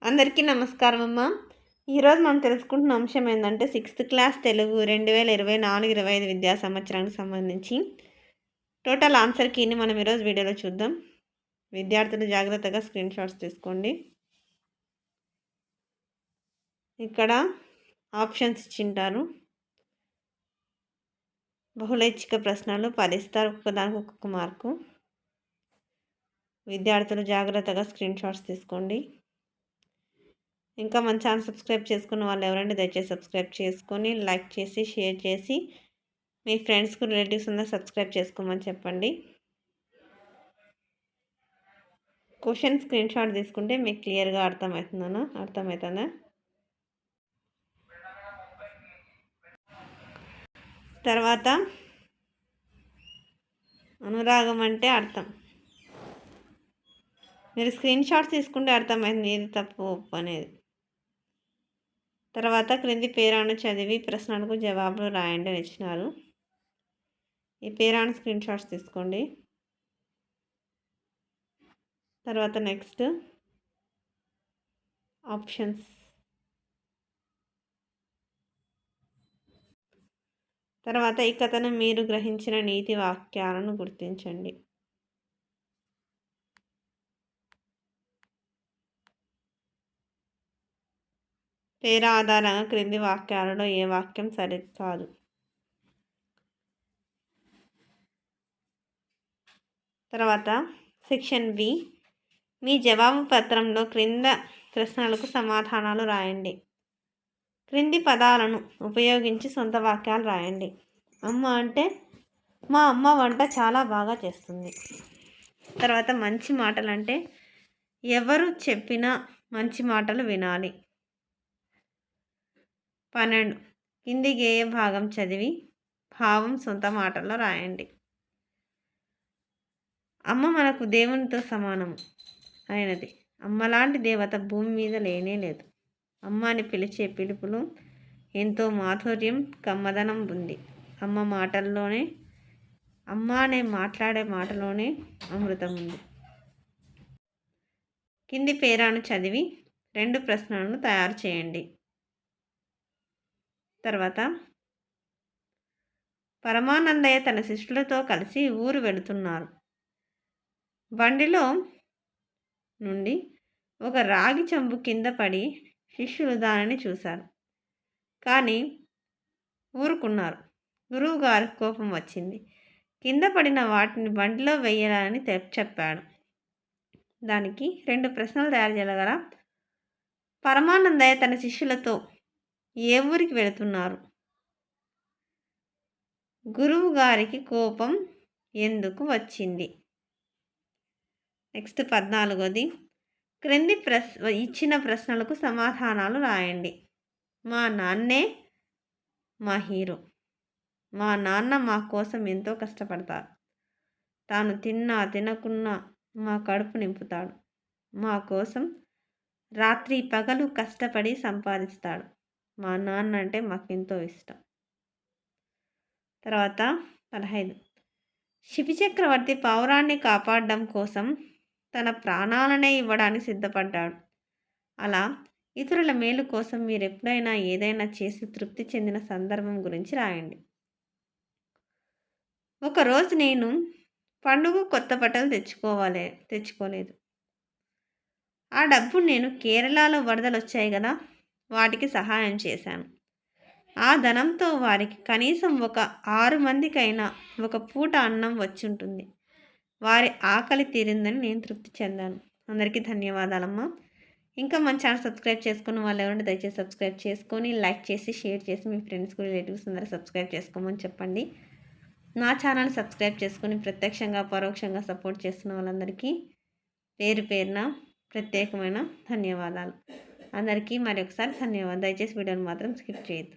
అందరికీ నమస్కారం అమ్మ. ఈరోజు మనం తెలుసుకుంటున్న అంశం ఏంటంటే 6th క్లాస్ తెలుగు 2024-25 విద్యా సంవత్సరానికి సంబంధించి టోటల్ ఆన్సర్ కీని మనం ఈరోజు వీడియోలో చూద్దాం. విద్యార్థులు జాగ్రత్తగా స్క్రీన్ షాట్స్ తీసుకోండి. ఇక్కడ ఆప్షన్స్ ఇచ్చింటారు. బహుళైచ్ఛిక ప్రశ్నలు 10 ఇస్తారు, ఒక్కొక్కదానికి ఒక్కొక్క మార్కు. విద్యార్థులు జాగ్రత్తగా స్క్రీన్ షాట్స్ తీసుకోండి. ఇంకా మన ఛానల్ సబ్స్క్రైబ్ చేసుకున్న వాళ్ళు ఎవరంటే దయచేసి సబ్స్క్రైబ్ చేసుకొని లైక్ చేసి షేర్ చేసి మీ ఫ్రెండ్స్కు రిలేటివ్స్ అందరూ సబ్స్క్రైబ్ చేసుకోమని చెప్పండి. క్వశ్చన్ స్క్రీన్ షాట్ తీసుకుంటే మీకు క్లియర్గా అర్థమవుతుందా? తర్వాత అనురాగం అంటే అర్థం. మీరు స్క్రీన్ షాట్స్ తీసుకుంటే అర్థమైంది ఏది తప్పు ఒప్పు అనేది. తర్వాత క్రింది పేరాను చదివి ప్రశ్నలకు జవాబులు రాయండి అని ఇచ్చినారు. ఈ పేరాను స్క్రీన్ షాట్స్ తీసుకోండి. తర్వాత నెక్స్ట్ ఆప్షన్స్. తర్వాత ఈ కథను మీరు గ్రహించిన నీతి వాక్యాలను గుర్తించండి. పేరా ఆధారంగా క్రింది వాక్యాలలో ఏ వాక్యం సరికాదు? తర్వాత సెక్షన్ బి, మీ జవాబు పత్రంలో క్రింద ప్రశ్నలకు సమాధానాలు రాయండి. క్రింది పదాలను ఉపయోగించి సొంత వాక్యాలు రాయండి. అమ్మ అంటే మా అమ్మ వంట చాలా బాగా చేస్తుంది. తర్వాత మంచి మాటలు అంటే ఎవరు చెప్పినా మంచి మాటలు వినాలి. 12 కింది గేయ భాగం చదివి భావం సొంత మాటల్లో రాయండి. అమ్మ మనకు దేవునితో సమానము అయినది. అమ్మలాంటి దేవత భూమి మీద లేనే లేదు. అమ్మ అని పిలిచే పిలుపులు ఎంతో మాధుర్యం, కమ్మదనం ఉంది. అమ్మ మాటల్లోనే, అమ్మ అనే మాట్లాడే మాటలోనే అమృతం ఉంది. కింది పేరాను చదివి 2 ప్రశ్నలను తయారు చేయండి. తర్వాత పరమానందయ్య తన శిష్యులతో కలిసి ఊరు వెళుతున్నారు. బండిలో నుండి ఒక రాగి చెంబు కింద పడి శిష్యులు దానిని చూశారు, కానీ ఊరుకున్నారు. గురువు గారికి కోపం వచ్చింది. కింద పడిన వాటిని బండిలో వేయాలని చెప్పాడు. దానికి 2 ప్రశ్నలు తయారు చేయగలరా? పరమానందయ్య తన శిష్యులతో ఏ ఊరికి వెళుతున్నారు? గురువు గారికి కోపం ఎందుకు వచ్చింది? నెక్స్ట్ 14ది, క్రింది ఇచ్చిన ప్రశ్నలకు సమాధానాలు రాయండి. మా నాన్నే మా హీరో. మా నాన్న మా కోసం ఎంతో కష్టపడతారు. తాను తిన్నా తినకున్నా మా కడుపు నింపుతాడు. మా కోసం రాత్రి పగలు కష్టపడి సంపాదిస్తాడు. మా నాన్న అంటే మాకెంతో ఇష్టం. తర్వాత 15, శిబి చక్రవర్తి పావురాన్ని కాపాడడం కోసం తన ప్రాణాలనే ఇవ్వడానికి సిద్ధపడ్డాడు. అలా ఇతరుల మేలు కోసం మీరు ఎప్పుడైనా ఏదైనా చేసి తృప్తి చెందిన సందర్భం గురించి రాయండి. ఒకరోజు నేను పండుగ కొత్త బట్టలు తెచ్చుకోలేదు. ఆ డబ్బు నేను కేరళలో వరదలు వచ్చాయి కదా, వాటికి సహాయం చేశాను. ఆ ధనంతో వారికి కనీసం ఒక 6 మందికైనా ఒక పూట అన్నం వచ్చి ఉంటుంది. వారి ఆకలి తీరిందని నేను తృప్తి చెందాను. అందరికీ ధన్యవాదాలమ్మా. ఇంకా మన ఛానల్ సబ్స్క్రైబ్ చేసుకున్న వాళ్ళు ఎవరంటే దయచేసి సబ్స్క్రైబ్ చేసుకొని లైక్ చేసి షేర్ చేసి మీ ఫ్రెండ్స్కి రిలేటివ్స్ అందరూ సబ్స్క్రైబ్ చేసుకోమని చెప్పండి. నా ఛానల్ సబ్స్క్రైబ్ చేసుకొని ప్రత్యక్షంగా పరోక్షంగా సపోర్ట్ చేస్తున్న వాళ్ళందరికీ పేరు పేరున ప్రత్యేకమైన ధన్యవాదాలు. అందరికీ మరొకసారి ధన్యవాదాలు. దయచేసి వీడియోని మాత్రం స్కిప్ చేయొద్దు.